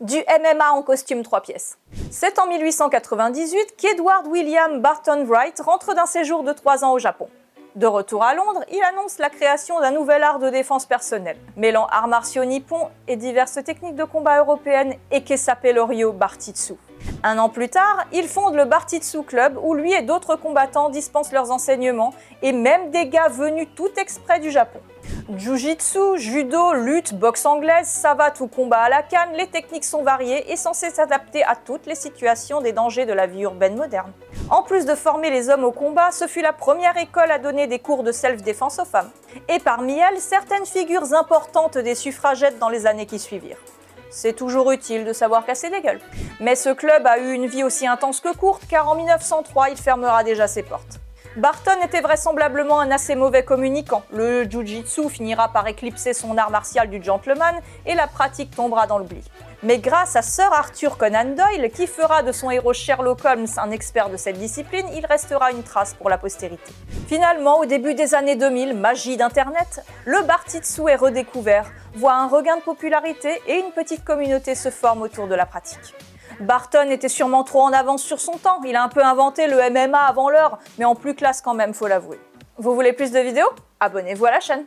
du MMA en costume 3 pièces. C'est en 1898 qu'Edward William Barton Wright rentre d'un séjour de 3 ans au Japon. De retour à Londres, il annonce la création d'un nouvel art de défense personnelle, mêlant arts martiaux nippons et diverses techniques de combat européennes et qui s'appelle Ryo Bartitsu. Un an plus tard, il fonde le Bartitsu Club où lui et d'autres combattants dispensent leurs enseignements et même des gars venus tout exprès du Japon. Jiu-jitsu, judo, lutte, boxe anglaise, savate ou combat à la canne, les techniques sont variées et censées s'adapter à toutes les situations des dangers de la vie urbaine moderne. En plus de former les hommes au combat, ce fut la première école à donner des cours de self-défense aux femmes. Et parmi elles, certaines figures importantes des suffragettes dans les années qui suivirent. C'est toujours utile de savoir casser des gueules. Mais ce club a eu une vie aussi intense que courte, car en 1903, il fermera déjà ses portes. Barton était vraisemblablement un assez mauvais communicant. Le jiu-jitsu finira par éclipser son art martial du gentleman et la pratique tombera dans l'oubli. Mais grâce à Sir Arthur Conan Doyle, qui fera de son héros Sherlock Holmes un expert de cette discipline, il restera une trace pour la postérité. Finalement, au début des années 2000, magie d'internet, le Bartitsu est redécouvert, voit un regain de popularité et une petite communauté se forme autour de la pratique. Barton était sûrement trop en avance sur son temps, il a un peu inventé le MMA avant l'heure, mais en plus classe quand même, faut l'avouer. Vous voulez plus de vidéos? Abonnez-vous à la chaîne.